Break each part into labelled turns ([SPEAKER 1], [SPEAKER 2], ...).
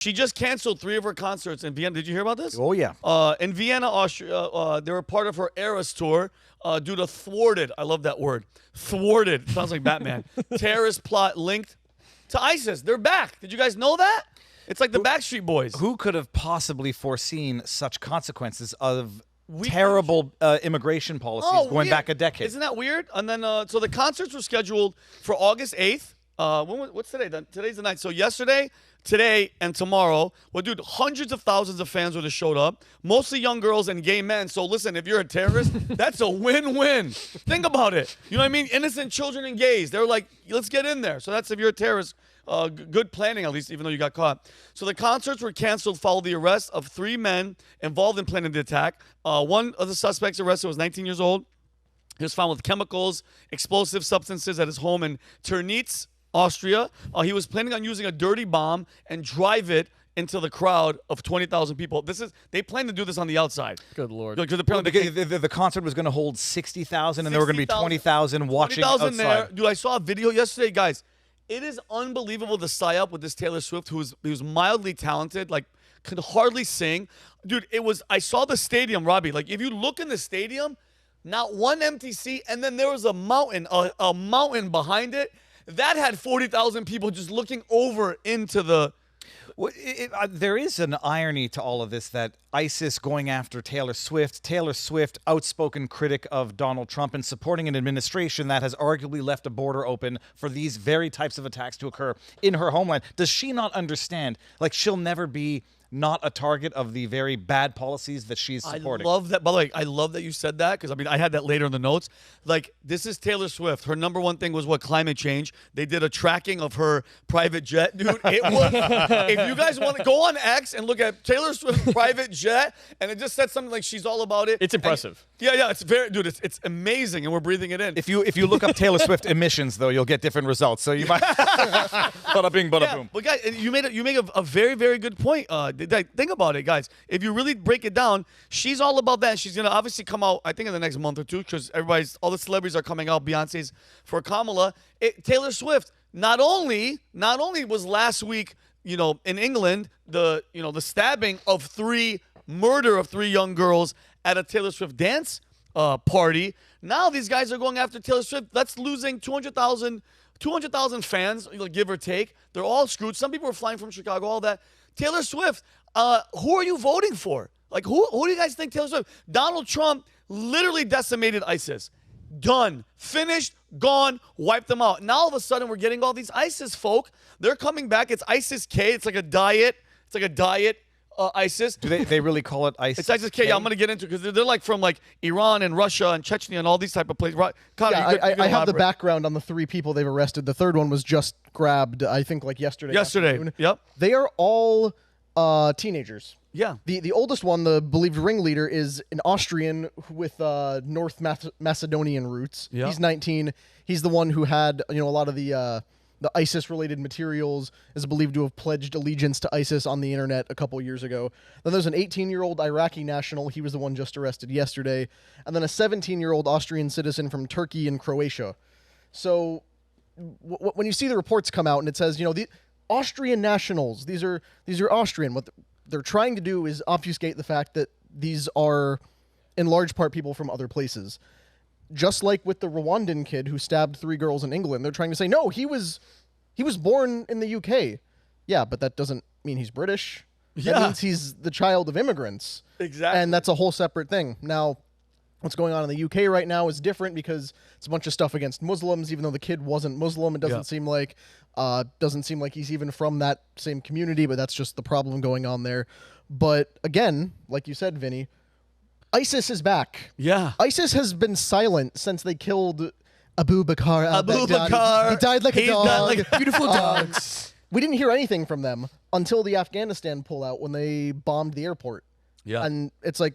[SPEAKER 1] She just canceled 3 of her concerts in Vienna. Did you hear about this?
[SPEAKER 2] Oh, yeah.
[SPEAKER 1] In Vienna, Austria, they were part of her Eras tour due to thwarted, I love that word, thwarted, sounds like Batman, terrorist plot linked to ISIS. They're back. Did you guys know that? It's like the Backstreet Boys.
[SPEAKER 2] Who could have possibly foreseen such consequences of terrible immigration policies going back a decade?
[SPEAKER 1] Isn't that weird? And then, so the concerts were scheduled for August 8th. What's today? Today's the night. So yesterday, today, and tomorrow, well, dude, hundreds of thousands of fans would have showed up, mostly young girls and gay men. So listen, if you're a terrorist, that's a win-win. Think about it. You know what I mean? Innocent children and gays. They're like, let's get in there. So that's if you're a terrorist. Good planning, at least, even though you got caught. So the concerts were canceled following the arrest of 3 men involved in planning the attack. One of the suspects arrested was 19 years old. He was found with chemicals, explosive substances at his home in Ternitz, Austria. He was planning on using a dirty bomb and drive it into the crowd of 20,000 people. They plan to do this on the outside.
[SPEAKER 3] Good Lord.
[SPEAKER 1] Because apparently
[SPEAKER 2] the concert was going to hold 60,000, and there were going to be 20,000 watching
[SPEAKER 1] 20,000
[SPEAKER 2] outside.
[SPEAKER 1] there. Dude, I saw a video yesterday, guys. It is unbelievable the psyop with this Taylor Swift, who's mildly talented, like could hardly sing. Dude, I saw the stadium, Robbie. Like if you look in the stadium, not one empty seat, and then there was a mountain behind it that had 40,000 people just looking over into the.
[SPEAKER 2] Well, there is an irony to all of this, that ISIS going after Taylor Swift, outspoken critic of Donald Trump, and supporting an administration that has arguably left a border open for these very types of attacks to occur in her homeland. Does she not understand? Like, she'll never be not a target of the very bad policies that she's supporting.
[SPEAKER 1] I love that. By the way, I love that you said that, because, I mean, I had that later in the notes. Like, this is Taylor Swift. Her number one thing was what? Climate change. They did a tracking of her private jet. Dude, it was, if you guys want to go on X and look at Taylor Swift's private jet, and it just said something like she's all about it.
[SPEAKER 3] It's impressive.
[SPEAKER 1] Yeah, it's very, dude, it's amazing, and we're breathing it in.
[SPEAKER 2] If you look up Taylor Swift emissions, though, you'll get different results. So you might bada bing, bada boom.
[SPEAKER 1] But guys, you make a very, very good point. Think about it, guys. If you really break it down, she's all about that. She's gonna obviously come out, I think, in the next month or two, because all the celebrities are coming out. Beyonce's for Kamala. Taylor Swift not only was last week, in England, the stabbing of murder of 3 young girls at a Taylor Swift dance party. Now these guys are going after Taylor Swift. That's losing 200,000 fans, give or take. They're all screwed. Some people are flying from Chicago, all that. Taylor Swift, who are you voting for? Like, who do you guys think Taylor Swift? Donald Trump literally decimated ISIS. Done. Finished. Gone. Wiped them out. Now all of a sudden we're getting all these ISIS folk. They're coming back. It's ISIS-K. It's like a diet. ISIS.
[SPEAKER 2] Do they really call it ISIS?
[SPEAKER 1] It's ISIS-K. Yeah, I'm going to get into it, because they're like from like Iran and Russia and Chechnya and all these type of places. Right? Connor,
[SPEAKER 4] I have the background on the 3 people they've arrested. The third one was just grabbed, I think, like yesterday.
[SPEAKER 1] Yep.
[SPEAKER 4] They are all teenagers.
[SPEAKER 1] Yeah.
[SPEAKER 4] The oldest one, the believed ringleader, is an Austrian with North Macedonian roots.
[SPEAKER 1] Yeah.
[SPEAKER 4] He's 19. He's the one who had a lot of the ISIS-related materials, is believed to have pledged allegiance to ISIS on the internet a couple years ago. Then there's an 18-year-old Iraqi national. He was the one just arrested yesterday. And then a 17-year-old Austrian citizen from Turkey and Croatia. So when you see the reports come out and it says, the Austrian nationals, these are Austrian, what they're trying to do is obfuscate the fact that these are, in large part, people from other places. Just like with the Rwandan kid who stabbed 3 girls in England, they're trying to say, no, he was born in the UK. Yeah, but that doesn't mean he's British.
[SPEAKER 1] Yeah.
[SPEAKER 4] That means he's the child of immigrants.
[SPEAKER 1] Exactly.
[SPEAKER 4] And that's a whole separate thing. Now, what's going on in the UK right now is different, because it's a bunch of stuff against Muslims, even though the kid wasn't Muslim. It doesn't seem like he's even from that same community, but that's just the problem going on there. But again, like you said, Vinny, ISIS is back.
[SPEAKER 1] Yeah.
[SPEAKER 4] ISIS has been silent since they killed Abu Bakr al-Baghdadi. He died like a dog.
[SPEAKER 1] Died like beautiful dogs.
[SPEAKER 4] We didn't hear anything from them until the Afghanistan pullout when they bombed the airport.
[SPEAKER 1] Yeah.
[SPEAKER 4] And it's like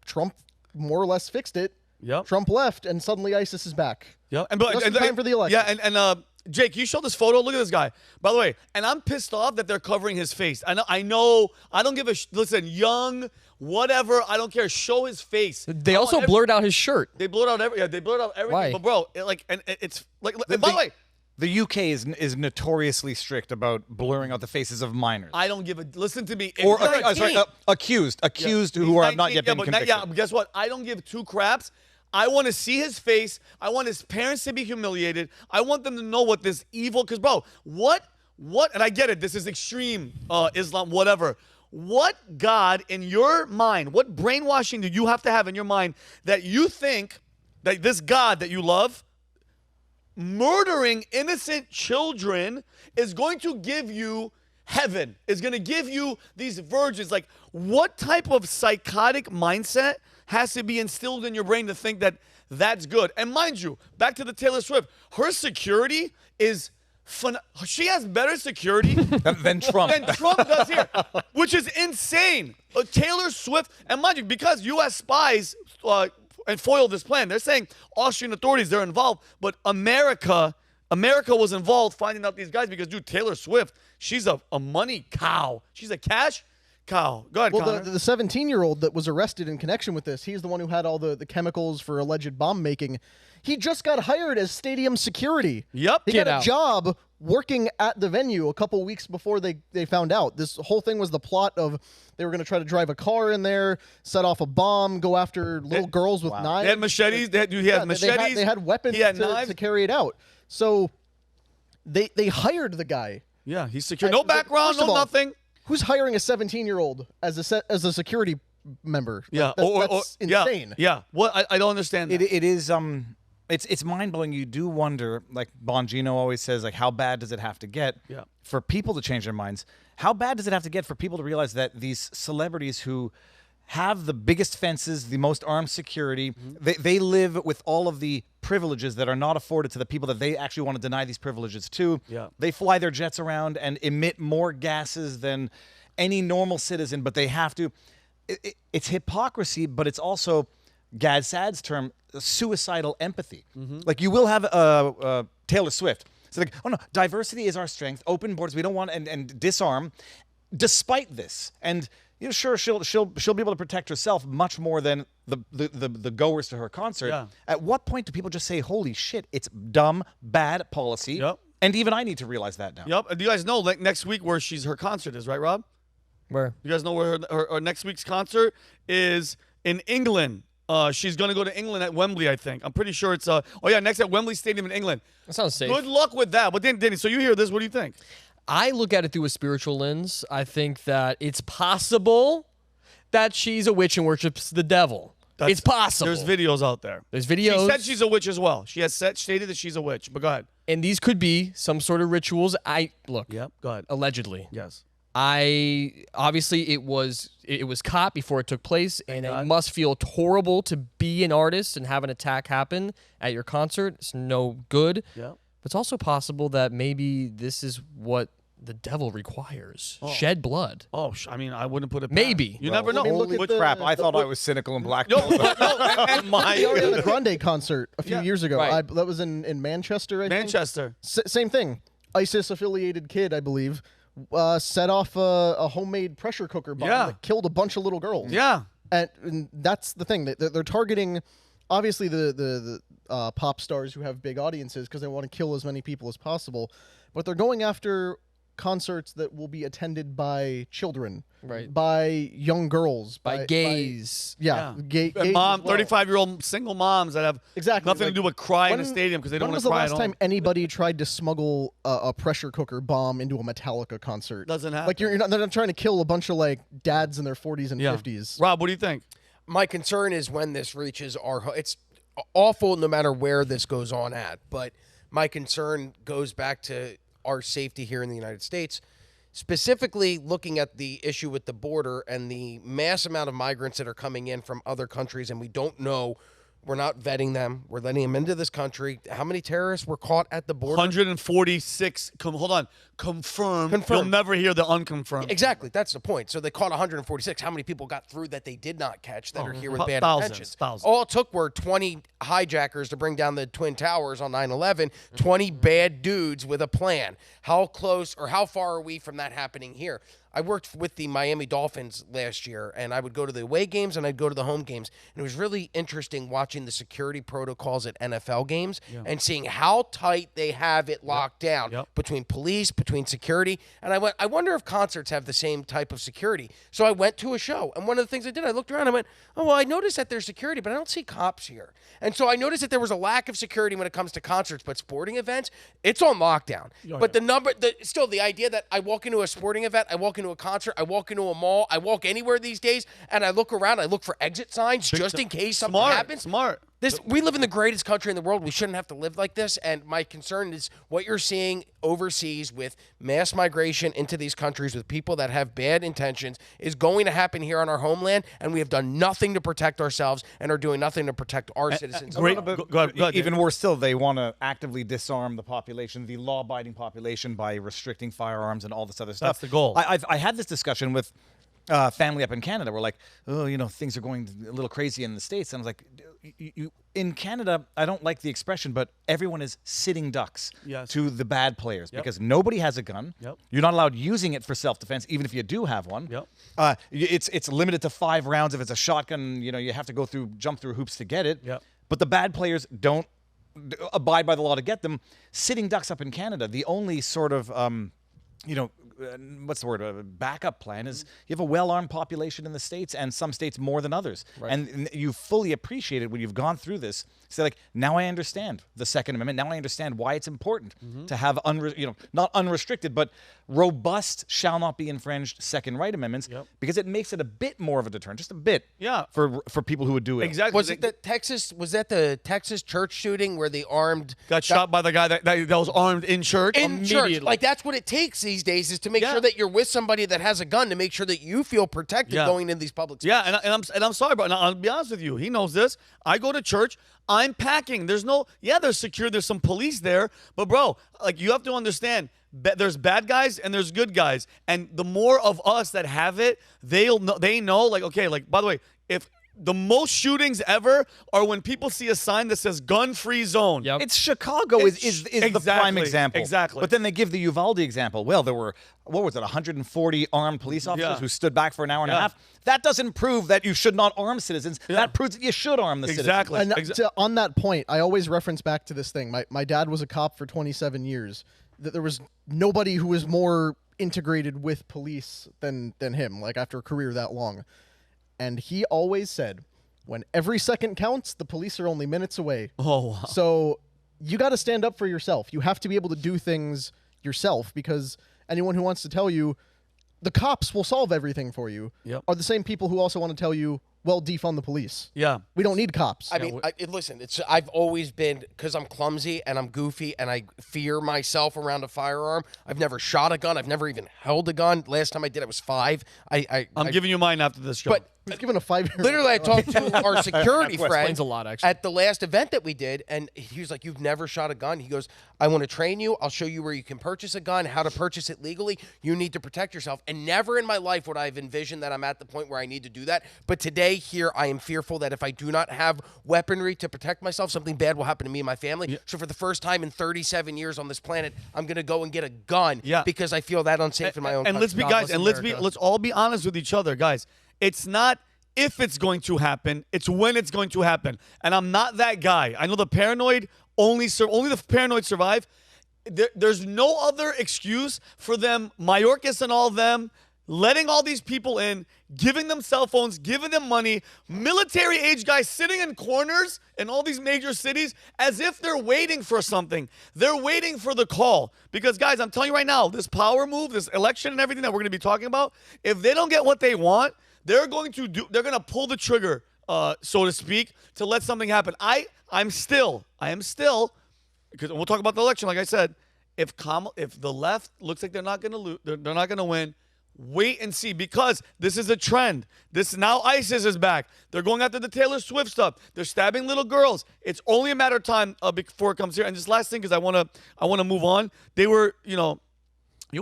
[SPEAKER 4] Trump more or less fixed it.
[SPEAKER 1] Yep.
[SPEAKER 4] Trump left, and suddenly ISIS is back.
[SPEAKER 1] Yeah.
[SPEAKER 4] Just in time for the election.
[SPEAKER 1] Yeah, and Jake, you showed this photo. Look at this guy. By the way, and I'm pissed off that they're covering his face. I know. I don't give a listen. Young, whatever. I don't care. Show his face.
[SPEAKER 3] They also blurred out his shirt.
[SPEAKER 1] They blurred out everything.
[SPEAKER 3] Why?
[SPEAKER 1] But bro, it's like, by the way,
[SPEAKER 2] The UK is notoriously strict about blurring out the faces of minors.
[SPEAKER 1] I don't give a. Listen to me.
[SPEAKER 2] Or
[SPEAKER 1] If-
[SPEAKER 2] accused who are not yet been convicted.
[SPEAKER 1] But guess what? I don't give two craps. I want to see his face. I want his parents to be humiliated. I want them to know what this evil. Because, bro, what? And I get it. This is extreme Islam, whatever. What God in your mind, what brainwashing do you have to have in your mind that you think that this God that you love, murdering innocent children, is going to give you heaven, is going to give you these virgins? Like, what type of psychotic mindset has to be instilled in your brain to think that that's good? And mind you, back to the Taylor Swift, her security is she has better security
[SPEAKER 2] than Trump.
[SPEAKER 1] than Trump does here, which is insane. Taylor Swift, and mind you, because U.S. spies and foiled this plan, they're saying Austrian authorities, they're involved, but America was involved finding out these guys because, dude, Taylor Swift, she's a money cow. She's a cash cow. Go ahead,
[SPEAKER 4] Well,
[SPEAKER 1] Connor.
[SPEAKER 4] the 17-year-old that was arrested in connection with this, he's the one who had all the chemicals for alleged bomb making. He just got hired as stadium security.
[SPEAKER 1] Yep.
[SPEAKER 4] He
[SPEAKER 3] Get
[SPEAKER 4] got
[SPEAKER 3] out.
[SPEAKER 4] a job working at the venue a couple weeks before they found out. This whole thing was the plot of they were going to try to drive a car in there, set off a bomb, go after little girls with knives.
[SPEAKER 1] They had machetes. He had machetes.
[SPEAKER 4] They had weapons
[SPEAKER 1] He had
[SPEAKER 4] to
[SPEAKER 1] knives.
[SPEAKER 4] carry it out. So they hired the guy.
[SPEAKER 1] Yeah, he's secure. No background,
[SPEAKER 4] First of
[SPEAKER 1] no
[SPEAKER 4] all,
[SPEAKER 1] nothing.
[SPEAKER 4] Who's hiring a 17-year-old as a security member?
[SPEAKER 1] Yeah,
[SPEAKER 4] That's insane.
[SPEAKER 1] Yeah. What? I don't understand that.
[SPEAKER 2] It is it's mind blowing. You do wonder, like Bongino always says, like how bad does it have to get
[SPEAKER 1] Yeah.
[SPEAKER 2] for people to change their minds? How bad does it have to get for people to realize that these celebrities who have the biggest fences, the most armed security, they live with all of the privileges that are not afforded to the people that they actually want to deny these privileges to.
[SPEAKER 1] Yeah.
[SPEAKER 2] They fly their jets around and emit more gases than any normal citizen, but they have to. It's hypocrisy, but it's also, Gad Saad's term, suicidal empathy. Like you will have Taylor Swift. So like, oh no, diversity is our strength. Open borders. We don't want and disarm. Despite this, and you know, sure, she'll be able to protect herself much more than the goers to her concert.
[SPEAKER 1] Yeah.
[SPEAKER 2] At what point do people just say, "Holy shit, it's dumb, bad policy"?
[SPEAKER 1] Yep.
[SPEAKER 2] And even I need to realize that now.
[SPEAKER 1] Yep. Do you guys know, like, next week where her concert is, right, Rob?
[SPEAKER 3] Where?
[SPEAKER 1] You guys know where her next week's concert is? In England. She's going to go to England at Wembley, I think. I'm pretty sure it's next at Wembley Stadium in England.
[SPEAKER 3] That sounds safe.
[SPEAKER 1] Good luck with that. But then, Danny, so you hear this, what do you think?
[SPEAKER 3] I look at it through a spiritual lens. I think that it's possible that she's a witch and worships the devil. It's possible.
[SPEAKER 1] There's videos out there.
[SPEAKER 3] There's videos.
[SPEAKER 1] She said she's a witch as well. She has stated that she's a witch. But go ahead.
[SPEAKER 3] And these could be some sort of rituals. Look.
[SPEAKER 1] Yep. Go ahead.
[SPEAKER 3] Allegedly.
[SPEAKER 1] Yes.
[SPEAKER 3] Obviously it was caught before it took place, and
[SPEAKER 1] God.
[SPEAKER 3] it must feel horrible to be an artist and have an attack happen at your concert. It's no good.
[SPEAKER 1] Yep.
[SPEAKER 3] But it's also possible that maybe this is what the devil requires. Shed blood.
[SPEAKER 1] Oh, I mean, I wouldn't put it past.
[SPEAKER 3] Maybe.
[SPEAKER 1] You never know.
[SPEAKER 4] I mean, look at
[SPEAKER 2] Which
[SPEAKER 4] the-
[SPEAKER 2] crap? I
[SPEAKER 4] the-
[SPEAKER 2] thought I was cynical and black.
[SPEAKER 1] No, and
[SPEAKER 4] The Ariana Grande concert a few
[SPEAKER 1] Yeah.
[SPEAKER 4] years ago.
[SPEAKER 3] Right.
[SPEAKER 4] That was in Manchester, I think.
[SPEAKER 1] Manchester.
[SPEAKER 4] Same thing. ISIS-affiliated kid, I believe, set off a homemade pressure cooker bomb
[SPEAKER 1] Yeah.
[SPEAKER 4] that killed a bunch of little girls.
[SPEAKER 1] Yeah.
[SPEAKER 4] And that's the thing. They're targeting, obviously, the pop stars who have big audiences because they want to kill as many people as possible. But they're going after concerts that will be attended by children,
[SPEAKER 3] Right.
[SPEAKER 4] by young girls,
[SPEAKER 3] By gays.
[SPEAKER 4] yeah, gays
[SPEAKER 1] And
[SPEAKER 4] as well.
[SPEAKER 1] 35-year-old single moms that have
[SPEAKER 4] Exactly.
[SPEAKER 1] nothing
[SPEAKER 4] Like,
[SPEAKER 1] to do with cry in a
[SPEAKER 4] when-
[SPEAKER 1] stadium because they don't
[SPEAKER 4] When
[SPEAKER 1] want
[SPEAKER 4] was
[SPEAKER 1] to
[SPEAKER 4] the
[SPEAKER 1] cry
[SPEAKER 4] last
[SPEAKER 1] at
[SPEAKER 4] time
[SPEAKER 1] home.
[SPEAKER 4] anybody tried to smuggle a pressure cooker bomb into a Metallica concert?
[SPEAKER 1] Doesn't happen.
[SPEAKER 4] Like they're not trying to kill a bunch of like dads in their 40s and
[SPEAKER 1] Yeah.
[SPEAKER 4] 50s.
[SPEAKER 1] Rob, what do you think?
[SPEAKER 5] My concern is when this reaches it's awful no matter where this goes on at, but my concern goes back to our safety here in the United States, specifically looking at the issue with the border and the mass amount of migrants that are coming in from other countries, and we don't know. We're not vetting them. We're letting them into this country. How many terrorists were caught at the border?
[SPEAKER 1] 146. Hold on. Confirmed. You'll
[SPEAKER 5] Confirmed.
[SPEAKER 1] never hear the unconfirmed.
[SPEAKER 5] Exactly. That's the point. So they caught 146. How many people got through that they did not catch that are here with bad
[SPEAKER 1] thousands,
[SPEAKER 5] intentions?
[SPEAKER 1] thousands.
[SPEAKER 5] All it took were 20 hijackers to bring down the Twin Towers on 9/11. 20 bad dudes with a plan. How close or how far are we from that happening here? I worked with the Miami Dolphins last year, and I would go to the away games and I'd go to the home games. And it was really interesting watching the security protocols at NFL games and seeing how tight they have it locked down between police, between security. And I wonder if concerts have the same type of security. So I went to a show, and one of the things I did, I looked around, I went, oh, well, I noticed that there's security, but I don't see cops here. And so I noticed that there was a lack of security when it comes to concerts, but sporting events, it's on lockdown. But still the idea that I walk into a sporting event, I walk into a concert, I walk into a mall, I walk anywhere these days, and I look around, I look for exit signs just in case something happens.
[SPEAKER 1] Smart.
[SPEAKER 5] We live in the greatest country in the world. We shouldn't have to live like this. And my concern is what you're seeing overseas with mass migration into these countries with people that have bad intentions is going to happen here on our homeland. And we have done nothing to protect ourselves and are doing nothing to protect our citizens.
[SPEAKER 1] Great. Go ahead,
[SPEAKER 2] Even worse still, they want to actively disarm the population, the law-abiding population, by restricting firearms and all this other stuff.
[SPEAKER 1] That's the goal.
[SPEAKER 2] I had this discussion with family up in Canada. We're like, oh, things are going a little crazy in the States. And I was like, in Canada, I don't like the expression, but everyone is sitting ducks to the bad players because nobody has a gun. You're not allowed using it for self-defense, even if you do have one. It's limited to 5 rounds. If it's a shotgun, you have to jump through hoops to get it. But the bad players don't abide by the law to get them. Sitting ducks up in Canada, the only sort of what's the word? Backup plan is you have a well-armed population in the States, and some states more than others. And you fully appreciate it when you've gone through this. So like, now I understand the Second Amendment. Now I understand why it's important to have not unrestricted, but robust, shall not be infringed Second Right Amendments, because it makes it a bit more of a deterrent, just a bit. For people who would do it.
[SPEAKER 1] Exactly.
[SPEAKER 5] Was that the Texas church shooting where the armed
[SPEAKER 1] got shot by the guy that was armed in church?
[SPEAKER 5] In church. Like, that's what it takes these days, is to make sure that you're with somebody that has a gun, to make sure that you feel protected going into these public spaces.
[SPEAKER 1] And I'm sorry, bro. Now, I'll be honest with you. He knows this. I go to church. I'm packing. There's secure. There's some police there. But, bro, like, you have to understand, there's bad guys and there's good guys. And the more of us that have it, they know, like, okay, like, by the way, if the most shootings ever are when people see a sign that says gun-free zone.
[SPEAKER 2] It's Chicago is the prime example.
[SPEAKER 1] Exactly.
[SPEAKER 2] But then they give the Uvalde example. Well, there were, 140 armed police officers who stood back for an hour and a half. That doesn't prove that you should not arm citizens. That proves that you should arm the citizens.
[SPEAKER 4] And on that point, I always reference back to this thing. My dad was a cop for 27 years. There was nobody who was more integrated with police than him, like, after a career that long. And he always said, when every second counts, the police are only minutes away.
[SPEAKER 1] Oh, wow.
[SPEAKER 4] So you got to stand up for yourself. You have to be able to do things yourself, because anyone who wants to tell you the cops will solve everything for you are the same people who also want to tell you, well, defund the police. We don't need cops.
[SPEAKER 5] I mean, listen, I've always been, because I'm clumsy and I'm goofy and I fear myself around a firearm. I've never shot a gun. I've never even held a gun. Last time I did, I was 5.
[SPEAKER 1] I'm giving you mine after this show.
[SPEAKER 5] But
[SPEAKER 4] he's given a 5-year.
[SPEAKER 5] Literally, I talked to our security friend
[SPEAKER 3] explains a lot, actually.
[SPEAKER 5] at the last event that we did, and he was like, "You've never shot a gun." He goes, "I want to train you. I'll show you where you can purchase a gun, how to purchase it legally. You need to protect yourself." And never in my life would I have envisioned that I'm at the point where I need to do that. But today, here, I am fearful that if I do not have weaponry to protect myself, something bad will happen to me and my family. So for the first time in 37 years on this planet, I'm going to go and get a gun because I feel that unsafe in my own country.
[SPEAKER 1] Let's all be honest with each other, guys. It's not if it's going to happen, it's when it's going to happen. And I'm not that guy. I know the paranoid only the paranoid survive. There's no other excuse for them, Mayorkas and all of them, letting all these people in, giving them cell phones, giving them money, military-age guys sitting in corners in all these major cities as if they're waiting for something. They're waiting for the call. Because, guys, I'm telling you right now, this power move, this election and everything that we're going to be talking about, if they don't get what they want, they're going to pull the trigger, so to speak, to let something happen. I am still, because we'll talk about the election, like I said, if the left looks like they're not going to lose, they're not going to win, wait and see, because this is a trend. Now ISIS is back. They're going after the Taylor Swift stuff. They're stabbing little girls. It's only a matter of time before it comes here. And this last thing, because I want to move on. They were, you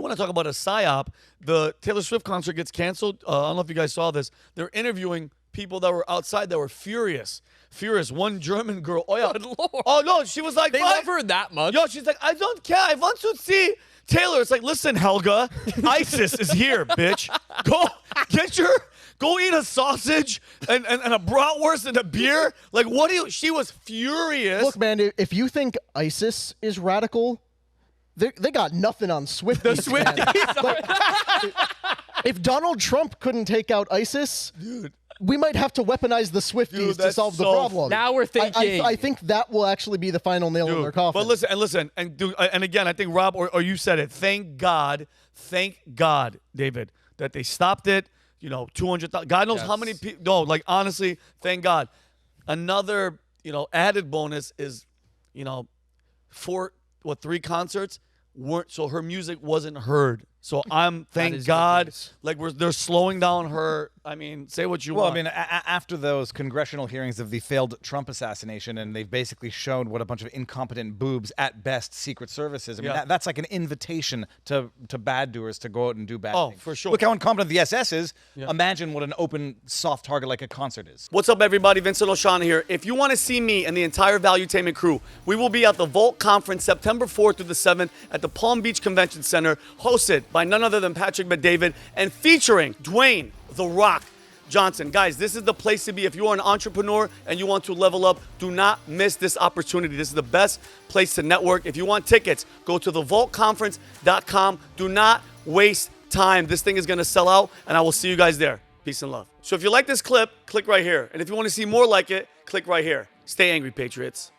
[SPEAKER 1] want to talk about a psyop? The Taylor Swift concert gets canceled. I don't know if you guys saw this. They're interviewing people that were outside that were furious. One German girl. Oh yeah.
[SPEAKER 3] Good Lord.
[SPEAKER 1] Oh no, she was like,
[SPEAKER 3] They love her that much.
[SPEAKER 1] Yo, she's like, I don't care. I want to see Taylor, it's like, listen, Helga, ISIS is here, bitch. Go eat a sausage and a bratwurst and a beer. Like, what do you? She was furious.
[SPEAKER 4] Look, man, if you think ISIS is radical, they got nothing on Swifties.
[SPEAKER 3] The Swifties.
[SPEAKER 4] Like, if Donald Trump couldn't take out ISIS, we might have to weaponize the Swifties to
[SPEAKER 1] that's
[SPEAKER 4] solve the
[SPEAKER 1] so-
[SPEAKER 4] problem.
[SPEAKER 3] Now we're thinking.
[SPEAKER 4] I think that will actually be the final nail in their coffin.
[SPEAKER 1] But listen, and again, I think Rob or you said it. Thank God, David, that they stopped it. 200,000. God knows how many people. No, like honestly, thank God. Another, added bonus is, 3 concerts weren't, so her music wasn't heard. So thank
[SPEAKER 3] is
[SPEAKER 1] God,
[SPEAKER 3] good news.
[SPEAKER 1] like they're slowing down her. I mean, say what you
[SPEAKER 2] Well,
[SPEAKER 1] want.
[SPEAKER 2] I mean, after those congressional hearings of the failed Trump assassination, and they've basically shown what a bunch of incompetent boobs, at best, Secret Services. I mean,
[SPEAKER 1] Yeah.
[SPEAKER 2] that's like an invitation to bad doers to go out and do bad
[SPEAKER 1] Oh,
[SPEAKER 2] things.
[SPEAKER 1] for sure.
[SPEAKER 2] Look how incompetent the SS is. Imagine what an open, soft target like a concert is.
[SPEAKER 1] What's up, everybody? Vincent O'Shaughnessy here. If you want to see me and the entire Valuetainment crew, we will be at the Vault Conference September 4th through the 7th at the Palm Beach Convention Center, hosted by none other than Patrick Bet-David and featuring Dwayne The Rock Johnson. Guys, this is the place to be. If you are an entrepreneur and you want to level up, do not miss this opportunity. This is the best place to network. If you want tickets, go to thevaultconference.com. Do not waste time. This thing is going to sell out, and I will see you guys there. Peace and love. So if you like this clip, click right here. And if you want to see more like it, click right here. Stay angry, Patriots.